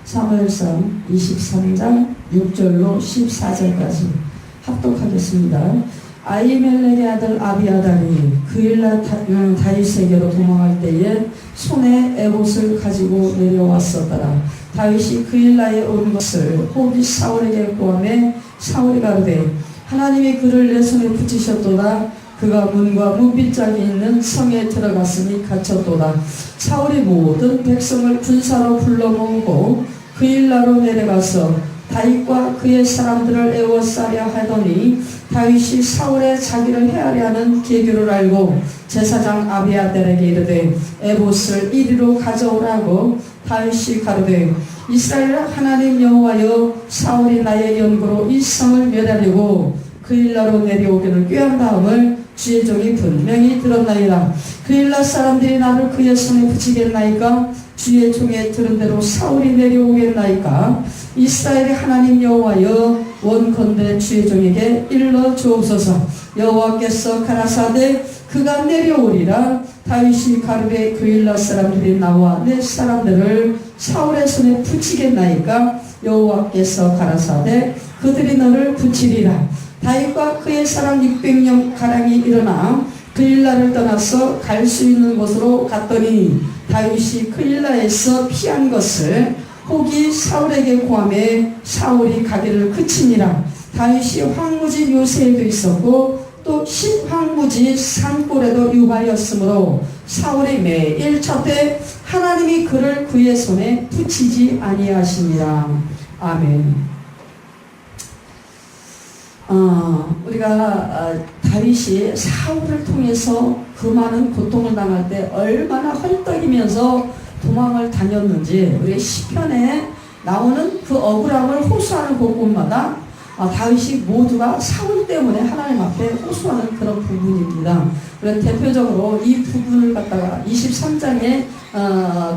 사무엘상 23장 6절로 14절까지 합독하겠습니다. 아히멜렉의 아들 아비아달이 그일라 다윗에게로 도망할 때에 손에 에봇을 가지고 내려왔었더라. 다윗이 그일라에 온 것을 호비 사울에게 고하매 사울이 가로되 하나님이 그를 내 손에 붙이셨도다. 그가 문과 문빗장이 있는 성에 들어갔으니 갇혔도다. 사울이 모든 백성을 군사로 불러 모으고 그일라로 내려가서 다윗과 그의 사람들을 에워싸려 하더니 다윗이 사울의 자기를 헤아려 하는 계교를 알고 제사장 아비아달에게 이르되 에봇을 이리로 가져오라고 다윗이 가로되 이스라엘 하나님 여호와여 사울이 나의 연고로 이 성을 멸하려고 그일라로 내려오기를 꾀한 다음을 주의 종이 분명히 들었나이다. 그일라 사람들이 나를 그의 손에 붙이겠나이까? 주의 종의 들은 대로 사울이 내려오겠나이까? 이스라엘의 하나님 여호와여 원컨대 주의 종에게 일러 주옵소서. 여호와께서 가라사대 그가 내려오리라. 다윗이 가르되 그일라 사람들이 나와 내 사람들을 사울의 손에 붙이겠나이까? 여호와께서 가라사대 그들이 너를 붙이리라. 다윗과 그의 사람 600명 가량이 일어나 그일라를 떠나서 갈 수 있는 곳으로 갔더니 다윗이 그일라에서 피한 것을 혹이 사울에게 고하매 사울이 가기를 그치니라. 다윗이 황무지 요새에도 있었고 또 신황무지 산골에도 유하였으므로 사울이 매일 첫때 하나님이 그를 그의 손에 붙이지 아니하시니라. 아멘. 우리가 다윗이 사울을 통해서 그 많은 고통을 당할 때 얼마나 헐떡이면서 도망을 다녔는지 우리 시편에 나오는 그 억울함을 호소하는 곳곳마다 다윗이 모두가 사울 때문에 하나님 앞에 호소하는 그런 부분입니다. 그래서 대표적으로 이 부분을 갖다가 23장에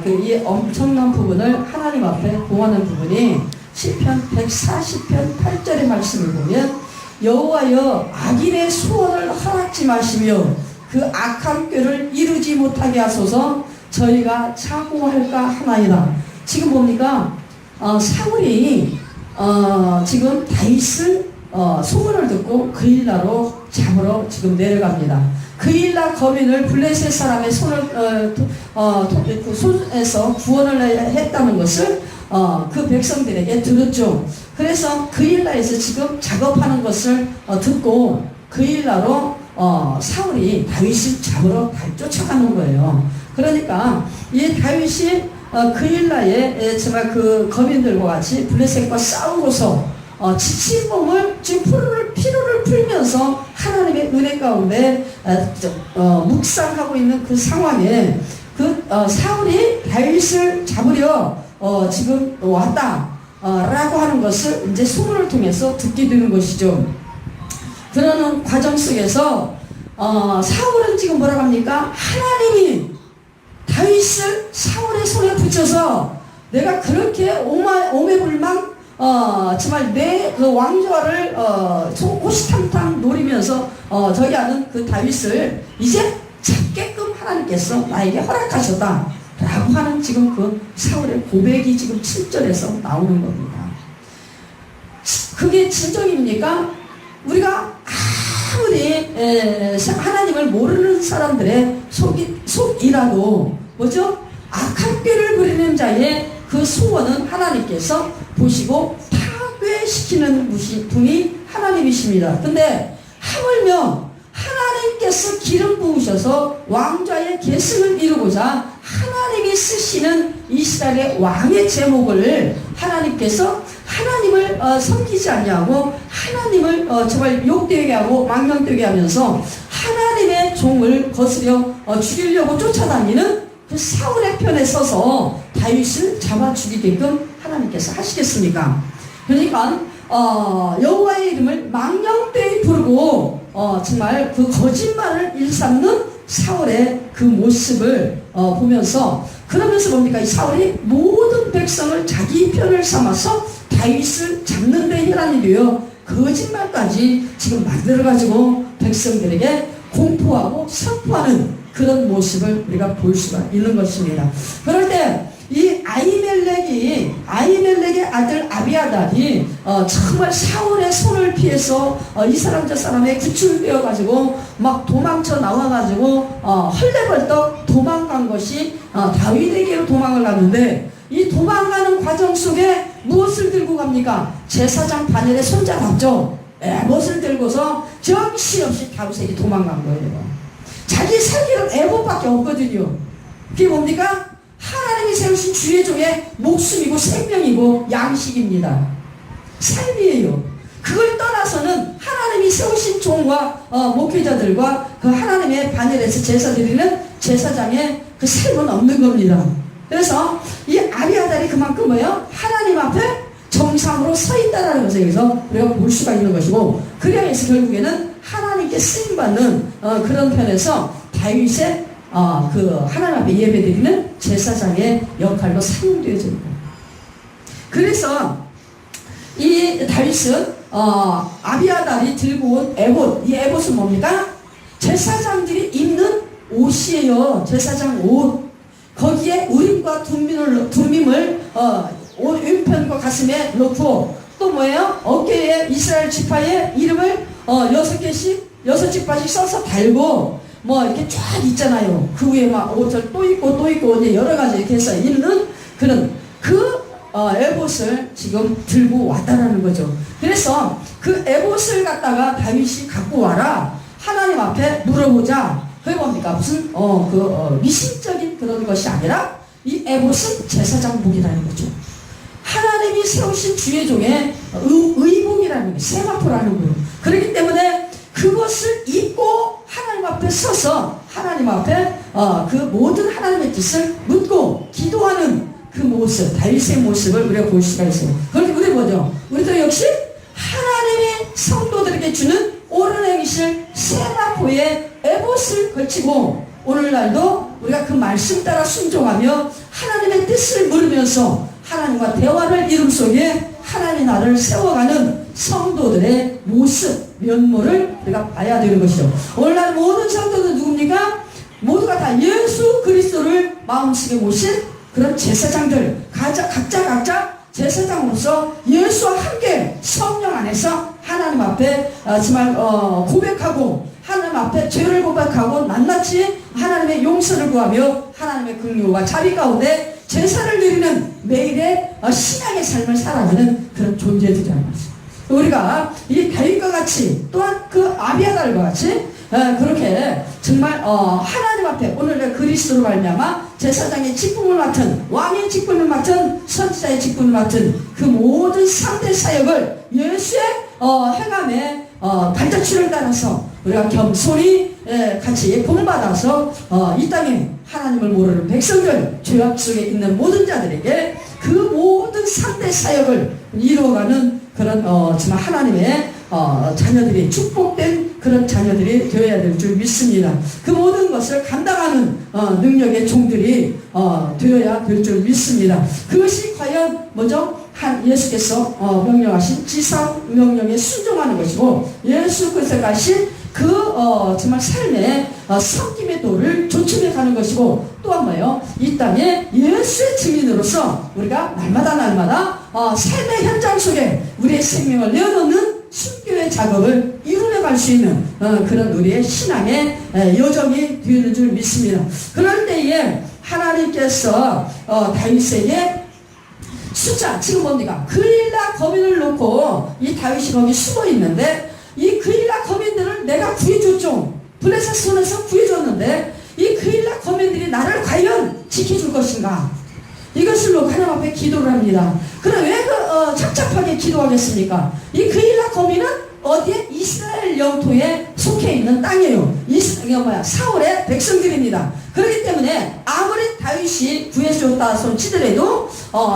이 엄청난 부분을 하나님 앞에 공하는 부분이 시편 140편 8절의 말씀을 보면 여호와여 악인의 소원을 허락지 마시며 그 악한 꾀를 이루지 못하게 하소서. 저희가 자고할까 하나이다. 지금 뭡니까? 사울이 지금 다윗을 소문을 듣고 그일라로 잡으러 지금 내려갑니다. 그일라 거민을 블레셋 사람의 그 손에서 구원을 했다는 것을 그 백성들에게 들었죠. 그래서 그일라에서 지금 작업하는 것을 듣고 그일라로 사울이 다윗을 잡으러 쫓아가는 거예요. 그러니까 이 다윗이 그일라에 정말 그 거민들과 같이 블레셋과 싸우고서 지친 몸을 지금 피로를 풀면서 하나님의 은혜 가운데 묵상하고 있는 그 상황에 그 사울이 다윗을 잡으려 지금 왔다 라고 하는 것을 이제 소문을 통해서 듣게 되는 것이죠. 그러는 과정 속에서 사울은 지금 뭐라고 합니까? 하나님이 다윗을 사울의 손에 붙여서 내가 그렇게 오매불망 정말 내 그 왕좌를 호시탐탐 노리면서 저기 하는 그 다윗을 이제 잡게끔 하나님께서 나에게 허락하셨다 라고 하는 지금 그 사울의 고백이 지금 7절에서 나오는 겁니다. 그게 진정입니까? 우리가 아무리 하나님을 모르는 사람들의 속이라도 뭐죠? 악한 꾀를 부리는 자의 그 소원은 하나님께서 보시고 파괴시키는 분이 하나님이십니다. 근데 하물며 하나님께서 기름 부으셔서 왕좌의 계승을 이루고자 하나님이 쓰시는 이스라엘의 왕의 제목을 하나님께서 하나님을 섬기지 아니하고 하나님을 정말 욕되게 하고 망령되게 하면서 하나님의 종을 거스려 죽이려고 쫓아다니는 그 사울의 편에 서서 다윗을 잡아 죽이게끔 하나님께서 하시겠습니까? 그러니까 여호와의 이름을 망령되이 부르고 정말 그 거짓말을 일삼는 사울의 그 모습을 보면서 그러면서 뭡니까? 이 사울이 모든 백성을 자기 편을 삼아서 다윗을 잡는 데 혈안이 되어 거짓말까지 지금 만들어가지고 백성들에게 공포하고 선포하는 그런 모습을 우리가 볼 수가 있는 것입니다. 그럴 때 이 아히멜렉의 아들 아비아달이 정말 사울의 손을 피해서 이 사람 저 사람의 구출되어 가지고 막 도망쳐 나와 가지고 헐레벌떡 도망간 것이 다윗에게로 도망을 갔는데, 이 도망가는 과정 속에 무엇을 들고 갑니까? 제사장 바늘에 손잡았죠. 무엇을 들고서 정신없이 다윗에게 도망간 거예요. 자기 살기는 애봇밖에 없거든요. 그게 뭡니까? 하나님이 세우신 주의 종의 목숨이고 생명이고 양식입니다. 삶이에요. 그걸 떠나서는 하나님이 세우신 종과 목회자들과 그 하나님의 반열에서 제사 드리는 제사장의 그 삶은 없는 겁니다. 그래서 이 아비아달이 그만큼 뭐예요? 하나님 앞에 정상으로 서 있다라는 것을 여기서 우리가 볼 수가 있는 것이고, 그래야 해서 결국에는 하나님께 쓰임받는 그런 편에서 다윗의 그 하나님 앞에 예배드리는 제사장의 역할로 사용되어집니다. 그래서 이 다윗은 아비아달이 들고 온 에봇, 이 에봇은 뭡니까? 제사장들이 입는 옷이에요. 제사장 옷. 거기에 우림과 둠밈을 왼편과 가슴에 넣고, 또 뭐예요? 어깨에 이스라엘 지파의 이름을 6개씩 6지파씩 써서 달고, 뭐 이렇게 쫙 있잖아요. 그 위에 막 옷을 또 입고 이제 여러 가지 이렇게 해서 입는 그런 에봇을 지금 들고 왔다라는 거죠. 그래서 그 에봇을 갖다가 다윗이 갖고 와라, 하나님 앞에 물어보자. 그게 뭡니까? 무슨 미신적인 그런 것이 아니라 이 에봇은 제사장복이라는 거죠. 하나님이 세우신 주의 종의 의복이라는 거예요. 세마포라는 거예요. 그렇기 때문에 그것을 입고 하나님 앞에 서서 하나님 앞에 그 모든 하나님의 뜻을 묻고 기도하는 그 모습, 다윗의 모습을 우리가 볼 수가 있어요. 그런데 우리 뭐죠? 우리도 역시 하나님이 성도들에게 주는 옳은 행실 세마포의 에봇을 걸치고, 오늘날도 우리가 그 말씀 따라 순종하며 하나님의 뜻을 물으면서 하나님과 대화를 이룸 속에 하나님 나라를 세워가는 성도들의 모습, 면모를 우리가 봐야 되는 것이죠. 오늘날 모든 성도들은 누굽니까? 모두가 다 예수 그리스도를 마음속에 모신 그런 제사장들, 각자 제사장으로서 예수와 함께 성령 안에서 하나님 앞에 정말 고백하고, 하나님 앞에 죄를 고백하고 낱낱이 하나님의 용서를 구하며 하나님의 긍휼과 자비 가운데 제사를 드리는 매일의 신앙의 삶을 살아가는 그런 존재들이라는 것입니다. 우리가 이 다윗과 같이, 또한 그 아비아달과 같이 그렇게 정말 하나님 앞에 오늘의 그리스도로 말미암아 제사장의 직분을 맡은, 왕의 직분을 맡은, 선지자의 직분을 맡은 그 모든 상대 사역을 예수의 행함에 발자취를 따라서 우리가 겸손히 같이 본받아서 이 땅에 하나님을 모르는 백성들, 죄악 속에 있는 모든 자들에게 그 모든 상대 사역을 이루어가는 그런 정말 하나님의 자녀들이, 축복된 그런 자녀들이 되어야 될 줄 믿습니다. 그 모든 것을 감당하는 능력의 종들이 되어야 될 줄 믿습니다. 그것이 과연 뭐죠? 예수께서 명령하신 지상 명령에 순종하는 것이고, 예수 그리스도가 하신 그 정말 삶의 섬김의 도를 조침해 가는 것이고, 또한 뭐예요? 이 땅에 예수의 증인으로서 우리가 날마다 삶의 현장 속에 우리의 생명을 내어놓는 순교의 작업을 이루어갈 수 있는 그런 우리의 신앙의 여정이 되는 줄 믿습니다. 그럴 때에 하나님께서 다윗에게 숫자, 지금 뭡니까? 그일라 거민을 놓고 이 다윗이 거기 숨어 있는데, 이 그일라 거민들을 내가 구해줬죠. 블레셋 손에서 구해줬는데 이 그일라 거민들이 나를 과연 지켜줄 것인가? 이것을 놓고 하나님 앞에 기도를 합니다. 그럼 왜 착잡하게 기도하겠습니까? 이 그일라 거민은 어디에? 이스라엘 영토에 속해 있는 땅이에요. 사울의 백성들입니다. 그렇기 때문에 아무리 다윗이 구해줬다 손 치더라도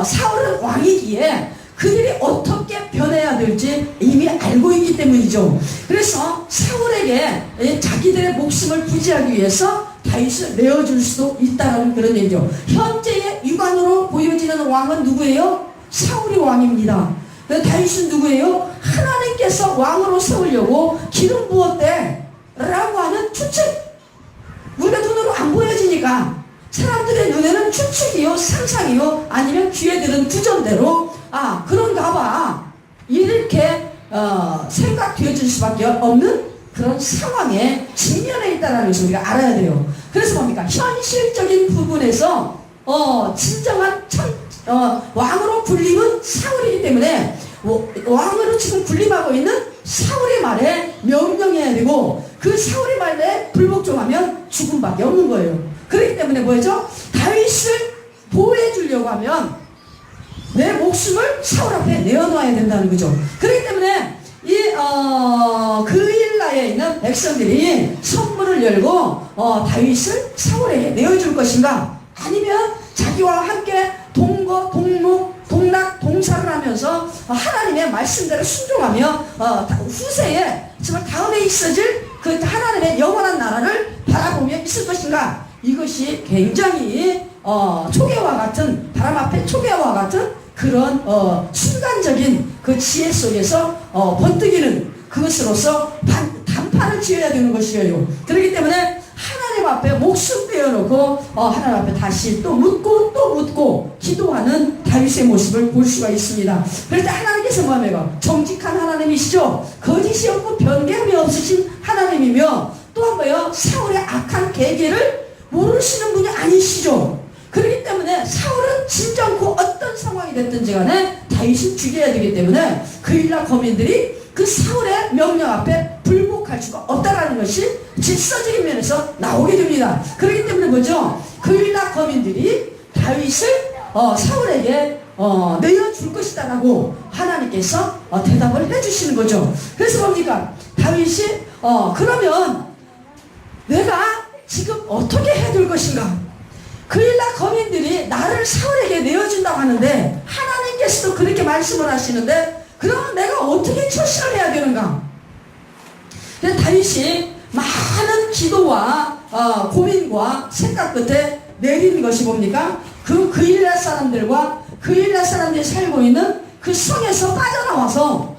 사울은 왕이기에 그들이 어떻게 변해야 될지 이미 알고 있기 때문이죠. 그래서 사울에게 자기들의 목숨을 부지하기 위해서 다윗을 내어줄 수도 있다는 그런 얘기죠. 현재의 육안으로 보여지는 왕은 누구예요? 사울이 왕입니다. 다윗은 누구예요? 하나님께서 왕으로 세우려고 기름 부었대 라고 하는 추측. 우리가 눈으로 안 보여지니까 사람들의 눈에는 추측이요, 상상이요, 아니면 귀에 들은 구전대로 그런가 봐 이렇게 생각되어질 수밖에 없는 그런 상황에 직면해 있다는 것을 우리가 알아야 돼요. 그래서 뭡니까? 현실적인 부분에서 진정한 왕으로 군림은 사울이기 때문에 왕으로 지금 군림하고 있는 사울의 말에 명령해야 되고, 그 사울의 말에 불복종하면 죽음밖에 없는 거예요. 그렇기 때문에 뭐죠? 다윗을 보호해 주려고 하면 내 목숨을 사울 앞에 내어놓아야 된다는 거죠. 그렇기 때문에 그일라에 있는 백성들이 성문을 열고 다윗을 사울에게 내어줄 것인가, 아니면 자기와 함께 동거, 동무, 동락, 동사를 하면서 하나님의 말씀대로 순종하며 후세에 정말 다음에 있어질 그 하나님의 영원한 나라를 바라보며 있을 것인가. 이것이 굉장히 초계와 같은, 바람 앞에 초계와 같은 그런 순간적인 그 지혜 속에서 번뜩이는 그것으로서 단판을 지어야 되는 것이에요. 그렇기 때문에 하나님 앞에 목숨 빼어놓고 하나님 앞에 다시 또 묻고 기도하는 다윗의 모습을 볼 수가 있습니다. 그럴 때 하나님께서 뭐하며 정직한 하나님이시죠. 거짓이 없고 변개함이 없으신 하나님이며, 또한 뭐요, 사울의 악한 계계를 모르시는 분이 아니시죠. 그렇기 때문에 사울은 진정코 어떤 상황이 됐든지 간에 다윗을 죽여야 되기 때문에 그일라 거민들이 그 사울의 명령 앞에 불복할 수가 없다라는 것이 질서적인 면에서 나오게 됩니다. 그렇기 때문에 뭐죠? 그일라 거민들이 다윗을 사울에게 내어줄 것이다라고 하나님께서 대답을 해주시는 거죠. 그래서 뭡니까? 다윗이 그러면 내가 지금 어떻게 해둘 것인가? 그일라 거민들이 나를 사울에게 내어준다고 하는데 하나님께서도 그렇게 말씀을 하시는데, 그러면 내가 어떻게 처신을 해야 되는가? 그래서 다윗이 많은 기도와 고민과 생각 끝에 내린 것이 뭡니까? 그일라 사람들이 살고 있는 그 성에서 빠져나와서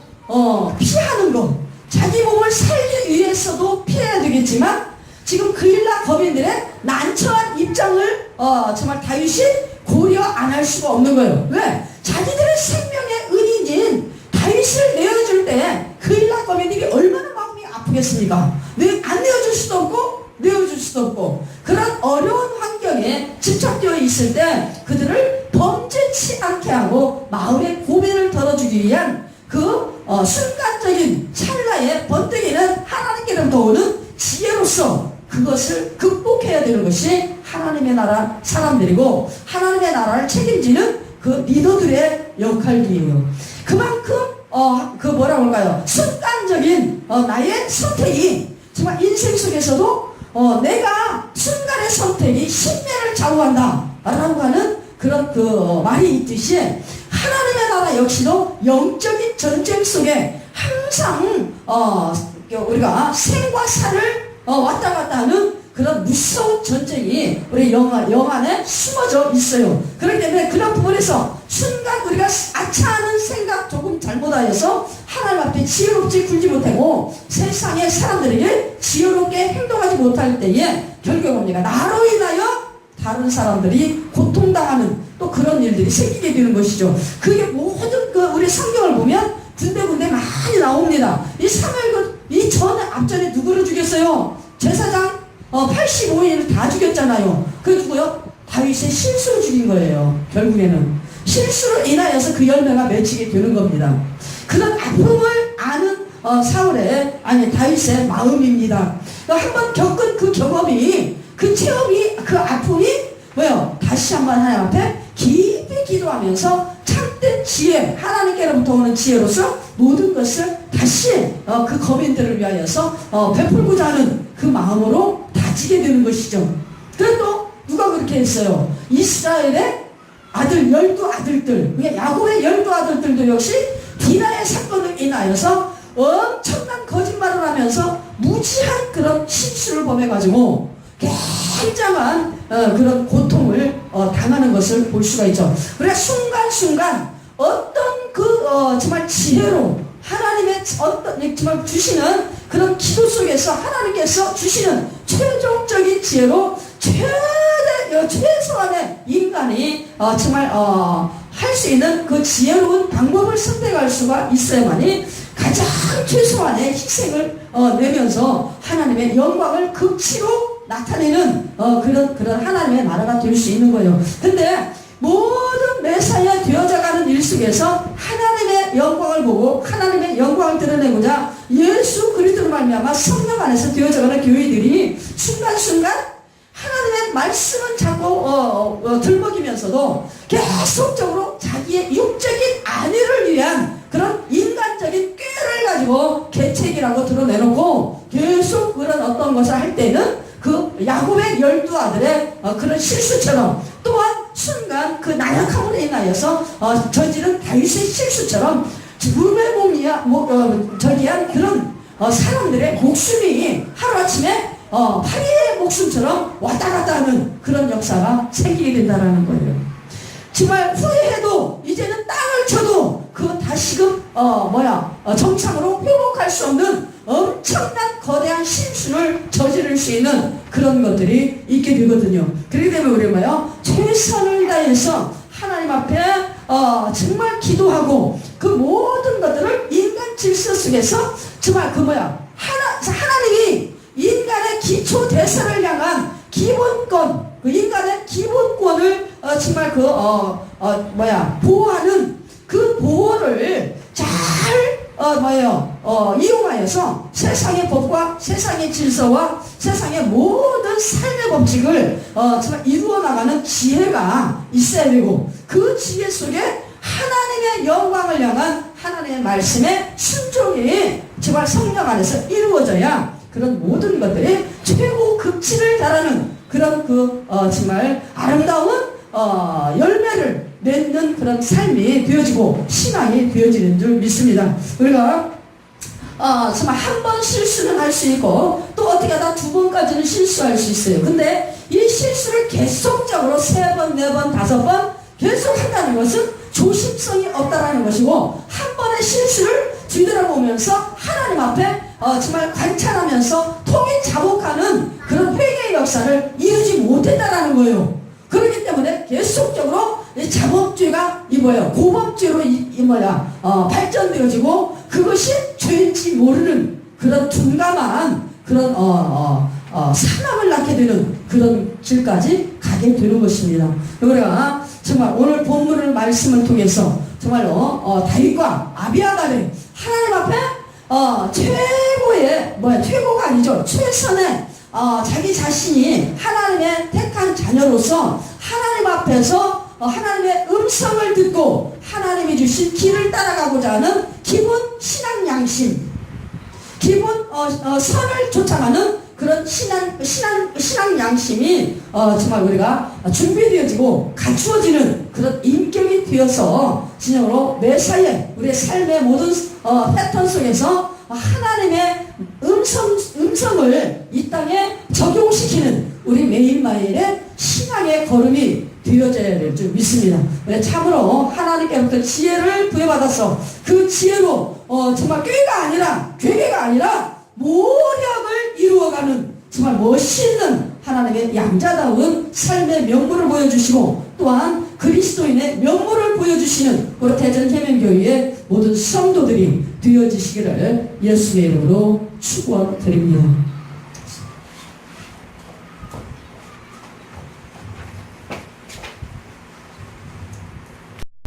피하는 것. 자기 몸을 살기 위해서도 피해야 되겠지만 지금 그일라 거민들의 난처한 입장을 정말 다윗이 고려 안 할 수가 없는 거예요. 왜? 자기들의 생명의 은인인 다윗을 내어줄 때 그일라 거민들이 얼마나 마음이 아프겠습니까? 안 내어줄 수도 없고 내어줄 수도 없고, 그런 어려운 환경에 집착되어 있을 때 그들을 범죄치 않게 하고 마음의 고민을 덜어주기 위한 그 순간적인 찰나에 번뜩이는 하나님께로부터 오는 지혜로서 그것을 극복해야 되는 것이 하나님의 나라 사람들이고, 하나님의 나라를 책임지는 그 리더들의 역할이에요. 그만큼 뭐라고 할까요? 순간적인 나의 선택이 정말 인생 속에서도 내가 순간의 선택이 십년을 좌우한다 라고 하는 그런 말이 있듯이, 하나님의 나라 역시도 영적인 전쟁 속에 항상 우리가 생과 사를 왔다 갔다 하는 그런 무서운 전쟁이 우리 영 안에 숨어져 있어요. 그렇기 때문에 그런 부분에서 순간 우리가 아차하는 생각 조금 잘못하여서 하나님 앞에 지혜롭지 굴지 못하고 세상의 사람들에게 지혜롭게 행동하지 못할 때에 결국 뭡니까? 나로 인하여 다른 사람들이 고통당하는 또 그런 일들이 생기게 되는 것이죠. 그게 모든 우리 성경을 보면 군데군데 많이 나옵니다. 이 사무엘 이 앞전에 누구를 죽였어요? 제사장 85인을 다 죽였잖아요. 그 누구요? 다윗의 실수로 죽인 거예요. 결국에는 실수로 인하여서 그 열매가 맺히게 되는 겁니다. 그런 아픔을 아는 다윗의 마음입니다. 한번 겪은 그 경험이, 그 체험이, 그 아픔이 뭐요? 다시 한번 하나님 앞에 깊이 기도하면서 참된 지혜, 하나님께로부터 오는 지혜로서 모든 것을 다시 그 거민들을 위하여서 베풀고자 하는 그 마음으로 다지게 되는 것이죠. 그런데 또 누가 그렇게 했어요? 이스라엘의 아들 12아들들, 그러니까 야곱의 12아들들도 역시 디나의 사건을 인하여서 엄청난 거짓말을 하면서 무지한 그런 실수를 범해가지고 굉장한 그런 고통을 당하는 것을 볼 수가 있죠. 그러니까 순간순간 어떤 정말 지혜로 하나님의 정말 주시는 그런 기도 속에서 하나님께서 주시는 최종적인 지혜로 최대 최소한의 인간이 정말 할 수 있는 그 지혜로운 방법을 선택할 수가 있어야만이 가장 최소한의 희생을 내면서 하나님의 영광을 극치로 나타내는 그런 하나님의 나라가 될 수 있는 거예요. 근데 모든 메사야 되어져가는 일 속에서 하나님의 영광을 보고 하나님의 영광을 드러내고자 예수 그리스도로 말미암아 성령 안에서 되어져가는 교회들이 순간순간 하나님의 말씀은 자꾸 들먹이면서도 계속적으로 자기의 육적인 안위를 위한 그런 인간적인 꾀를 가지고 계책이라고 드러내놓고 계속 그런 어떤 것을 할 때는 그 야곱의 12아들의 그런 실수처럼 또한 순간 그 나약함으로 인하여서 저지른 다윗의 실수처럼 물매공이야 저기한 그런 사람들의 목숨이 하루아침에 파리의 목숨처럼 왔다 갔다 하는 그런 역사가 생기게 된다는 거예요. 정말 후회해도 이제는 땅을 쳐도 그 다시금 정상으로 회복할 수 없는 엄청난 거대한 심술을 저지를 수 있는 그런 것들이 있게 되거든요. 그렇기 때문에 우리 최선을 다해서 하나님 앞에 정말 기도하고 그 모든 것들을 인간 질서 속에서 정말 하나님이 인간의 기초 대사를 향한 기본권, 그 인간의 기본권을 정말 보호하는 그 보호를 잘 이용하여서 세상의 법과 세상의 질서와 세상의 모든 삶의 법칙을 정말 이루어 나가는 지혜가 있어야 되고 그 지혜 속에 하나님의 영광을 향한 하나님의 말씀의 순종이 정말 성령 안에서 이루어져야 그런 모든 것들이 최고 극치를 달하는 그런 정말 아름다운 열매를 맺는 그런 삶이 되어지고 신앙이 되어지는 줄 믿습니다. 우리가 정말 한 번 실수는 할 수 있고 또 어떻게 하다 2번까지는 실수할 수 있어요. 근데 이 실수를 계속적으로 3번, 4번, 5번 계속 한다는 것은 조심성이 없다라는 것이고 한 번의 실수를 뒤돌아보면서 하나님 앞에 정말 관찰하면서 통일 자복하는 그런 회개의 역사를 이루지 못했다라는 거예요. 그렇기 때문에 계속적으로 이 자복죄가 고범죄로 발전되어지고 그것이 죄인지 모르는 그런 둔감한 그런 사람을 낳게 되는 그런 길까지 가게 되는 것입니다. 우리가 정말 오늘 본문을 말씀을 통해서 정말로 다윗과 아비아달이 하나님 앞에 최고가 아니죠. 최선의 자기 자신이 하나님의 택한 자녀로서 하나님 앞에서 하나님의 음성을 듣고 하나님이 주신 길을 따라가고자 하는 기본 신앙 양심, 기본 선을 쫓아가는 그런 신앙 양심이 정말 우리가 준비되어지고 갖추어지는 그런 인격이 되어서 진정으로 매사에 우리의 삶의 모든 패턴 속에서 하나님의 음성을 이 땅에 적용시키는 우리 매일매일의 신앙의 걸음이 되어져야 될 줄 믿습니다. 참으로 하나님께로부터 지혜를 부여받아서 그 지혜로 정말 괴계가 아니라 모력을 이루어가는 정말 멋있는 하나님의 양자다운 삶의 면모를 보여주시고 또한 그리스도인의 면모를 보여주시는 우리 대전해명교회의 모든 성도들이 되어지시기를 예수의 이름으로 축원드립니다.